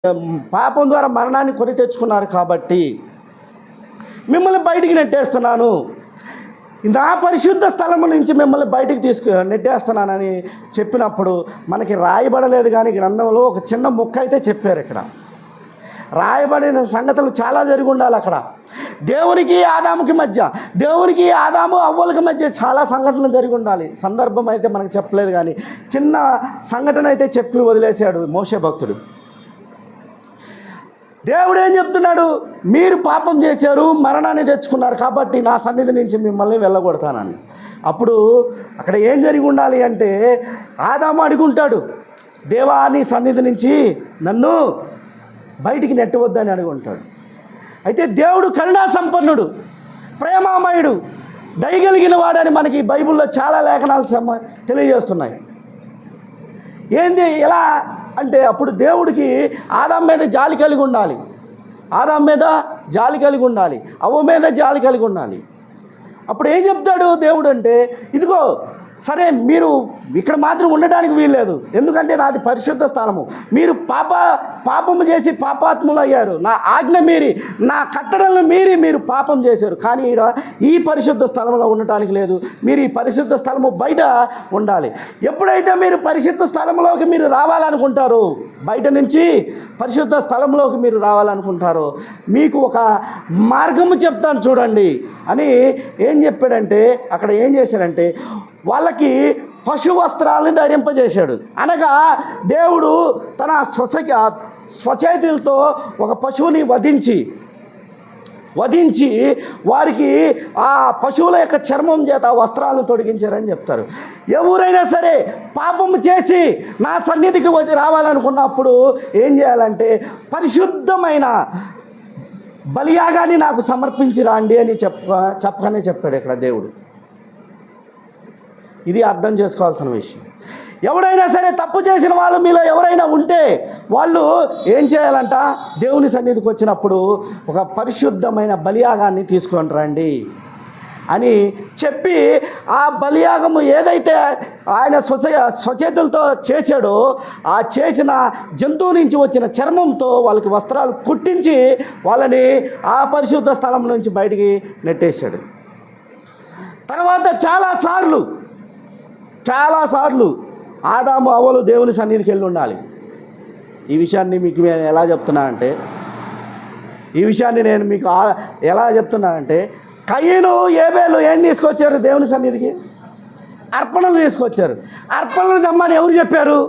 పాపం ద్వారా మరణాన్ని కొని తెచ్చుకున్నారు కాబట్టి మిమ్మల్ని బయటికి నెట్టేస్తున్నాను, నా పరిశుద్ధ స్థలము నుంచి మిమ్మల్ని బయటికి నెట్టేస్తున్నానని చెప్పినప్పుడు మనకి రాయబడలేదు, కానీ గ్రంథంలో ఒక చిన్న ముక్క అయితే చెప్పారు. ఇక్కడ రాయబడిన సంగతులు చాలా జరిగి ఉండాలి. అక్కడ దేవునికి ఆదాముకి మధ్య, దేవునికి ఆదాము అవ్వలకి మధ్య చాలా సంఘటనలు జరిగి ఉండాలి. సందర్భం అయితే మనకు చెప్పలేదు, కానీ చిన్న సంఘటన అయితే చెప్పి వదిలేశాడు మోషే భక్తుడు. దేవుడు ఏం చెప్తున్నాడు? మీరు పాపం చేశారు, మరణాన్ని తెచ్చుకున్నారు, కాబట్టి నా సన్నిధి నుంచి మిమ్మల్ని వెళ్ళగొడతానని. అప్పుడు అక్కడ ఏం జరిగి ఉండాలి అంటే, ఆదాము అడుగుంటాడు, దేవా నీ సన్నిధి నుంచి నన్ను బయటికి నెట్టవద్దని అడుగుంటాడు. అయితే దేవుడు కరుణా సంపన్నుడు, ప్రేమామయుడు, దయగలిగిన వాడని మనకి బైబిల్లో చాలా లేఖనాలు తెలియజేస్తున్నాయి. ఏంది ఎలా అంటే, అప్పుడు దేవుడికి ఆదాం మీద జాలి కలిగి ఉండాలి, ఆదాం మీద జాలి కలిగి ఉండాలి, అవ్వ మీద జాలి కలిగి ఉండాలి. అప్పుడు ఏం చెప్తాడు దేవుడు అంటే, ఇదిగో సరే మీరు ఇక్కడ మాత్రం ఉండడానికి వీల్లేదు, ఎందుకంటే నాది పరిశుద్ధ స్థలము, మీరు పాపము చేసి పాపాత్ములు అయ్యారు, నా ఆజ్ఞ మీరి, నా కట్టడలను మీరి మీరు పాపం చేశారు, కానీ ఇక్కడ ఈ పరిశుద్ధ స్థలంలో ఉండటానికి లేదు, మీరు ఈ పరిశుద్ధ స్థలము బయట ఉండాలి. ఎప్పుడైతే మీరు పరిశుద్ధ స్థలంలోకి మీరు రావాలనుకుంటారో, బయట నుంచి పరిశుద్ధ స్థలంలోకి మీరు రావాలనుకుంటారో, మీకు ఒక మార్గము చెప్తాను చూడండి అని ఏం చెప్పాడంటే, అక్కడ ఏం చేశాడంటే వాళ్ళకి పశు వస్త్రాలను ధరింపజేశాడు. అనగా దేవుడు తన స్వచేతులతో ఒక పశువుని వధించి వారికి ఆ పశువుల యొక్క చర్మం చేత వస్త్రాలను తొడిగించారని చెప్తారు. ఎవరైనా సరే పాపం చేసి నా సన్నిధికి రావాలనుకున్నప్పుడు ఏం చేయాలంటే, పరిశుద్ధమైన బలియాగాన్ని నాకు సమర్పించి రాండి అని చెప్పకనే చెప్పాడు ఇక్కడ దేవుడు. ఇది అర్థం చేసుకోవాల్సిన విషయం. ఎవడైనా సరే తప్పు చేసిన వాళ్ళు మీలో ఎవరైనా ఉంటే వాళ్ళు ఏం చేయాలంట, దేవుని సన్నిధికి వచ్చినప్పుడు ఒక పరిశుద్ధమైన బలియాగాన్ని తీసుకొని రండి అని చెప్పి, ఆ బలియాగము ఏదైతే ఆయన స్వచేతులతో చేశాడో ఆ చేసిన జంతువు నుంచి వచ్చిన చర్మంతో వాళ్ళకి వస్త్రాలు కుట్టించి వాళ్ళని ఆ పరిశుద్ధ స్థలం నుంచి బయటికి నెట్టేశాడు. తర్వాత చాలాసార్లు ఆదాము అవ్వలు దేవుని సన్నిధికి వెళ్ళి ఉండాలి. ఈ విషయాన్ని మీకు నేను ఎలా చెప్తున్నానంటే, కయీను ఏబేలు ఏం తీసుకొచ్చారు దేవుని సన్నిధికి? అర్పణలు తీసుకొచ్చారు. అర్పణలు తెమ్మని ఎవరు చెప్పారు?